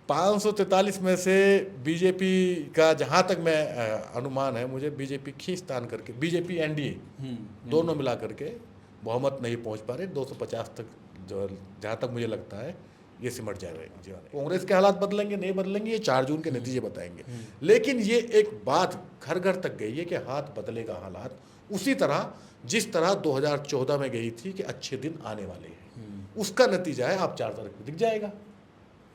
543 में से बीजेपी का जहां तक मैं अनुमान है, मुझे बीजेपी खींचतान करके, बीजेपी एनडीए दोनों मिला करके बहुमत नहीं पहुंच पा रहे, 250 तक जो, जहां तक मुझे लगता है ये सिमट जाएगा। कांग्रेस के हालात बदलेंगे नहीं बदलेंगे ये 4 जून के नतीजे बताएंगे, लेकिन ये एक बात घर घर तक गई है कि हाथ बदलेगा हालात उसी तरह जिस तरह 2014 में गई थी कि अच्छे दिन आने वाले हैं। उसका नतीजा है आप 4 तारीख को दिख जाएगा।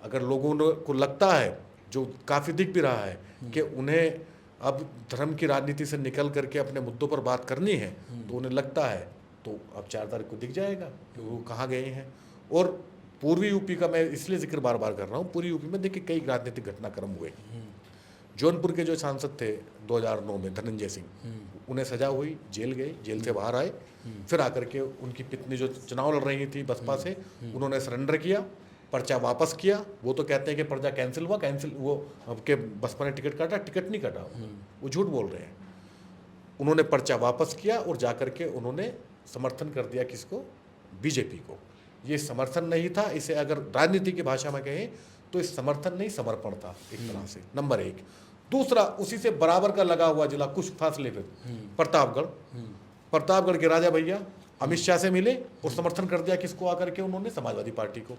अगर लोगों को लगता है, जो काफ़ी दिख भी रहा है, कि उन्हें अब धर्म की राजनीति से निकल करके अपने मुद्दों पर बात करनी है, तो उन्हें लगता है तो अब 4 तारीख को दिख जाएगा कि वो कहाँ गए हैं। और पूर्वी यूपी का मैं इसलिए जिक्र बार बार कर रहा हूँ, पूर्वी यूपी में देखिए कई राजनीतिक घटनाक्रम हुए। जौनपुर के जो सांसद थे 2009 में, धनंजय सिंह, उन्हें सजा हुई, जेल गए, जेल से बाहर आए, फिर आकर के उनकी पत्नी जो चुनाव लड़ रही थी बसपा से, उन्होंने सरेंडर किया, पर्चा वापस किया। वो तो कहते हैं कि पर्चा कैंसिल हुआ, कैंसिल वो के बसपा ने टिकट काटा, टिकट नहीं काटा, वो झूठ बोल रहे हैं। उन्होंने पर्चा वापस किया और जाकर के उन्होंने समर्थन कर दिया किसको? बीजेपी को। ये समर्थन नहीं था, इसे अगर राजनीति की भाषा में कहें तो इस समर्थन नहीं समर्पण था एक तरह से, नंबर 1। दूसरा, उसी से बराबर का लगा हुआ जिला कुछ फासले पे प्रतापगढ़, प्रतापगढ़ के राजा भैया अमित शाह से मिले और समर्थन कर दिया किसको? आकर के उन्होंने समाजवादी पार्टी को।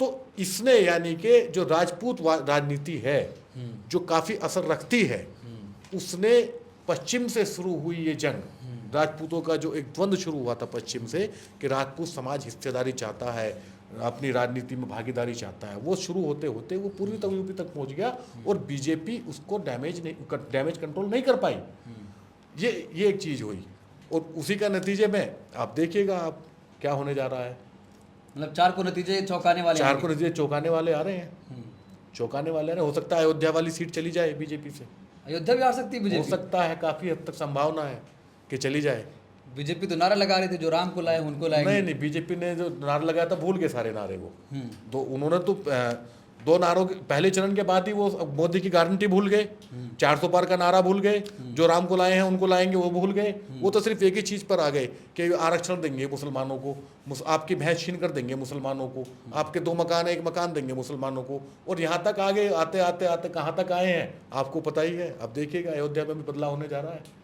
तो इसने, यानी कि जो राजपूत राजनीति है जो काफी असर रखती है, उसने पश्चिम से शुरू हुई ये जंग, राजपूतों का जो एक द्वंद्व शुरू हुआ था पश्चिम से कि राजपूत समाज हिस्सेदारी चाहता है, अपनी राजनीति में भागीदारी चाहता है, वो शुरू होते होते वो पूर्वी तक यूपी तक पहुंच गया और बीजेपी उसको डैमेज कंट्रोल नहीं कर पाई। ये एक चीज़ हुई और उसी का नतीजे में आप देखिएगा आप क्या होने जा रहा है। मतलब 4 को नतीजे चौंकाने वाले, 4 को नतीजे चौंकाने वाले आ रहे हैं, चौंकाने वाले आ रहे हैं। हो सकता है अयोध्या वाली सीट चली जाए बीजेपी से, अयोध्या भी आ सकती है बीजेपी, हो सकता है, काफ़ी हद तक संभावना है कि चली जाए। बीजेपी तो नारा लगा रही थी, जो राम को लाए उनको लाएंगे। नहीं, बीजेपी ने जो नारा लगाया था भूल गए सारे नारे वो। तो उन्होंने तो 2 नारों के पहले चरण के बाद ही वो मोदी की गारंटी भूल गए, 400 पार का नारा भूल गए, जो राम को लाए हैं उनको लाएंगे वो भूल गए। वो तो सिर्फ एक ही चीज़ पर आ गए कि आरक्षण देंगे मुसलमानों को, आपकी भैंस छीन कर देंगे मुसलमानों को, आपके 2 मकान 1 मकान देंगे मुसलमानों को। और यहाँ तक आगे आते आते आते कहाँ तक आए हैं आपको पता ही है। अब देखिएगा अयोध्या में भी बदलाव होने जा रहा है।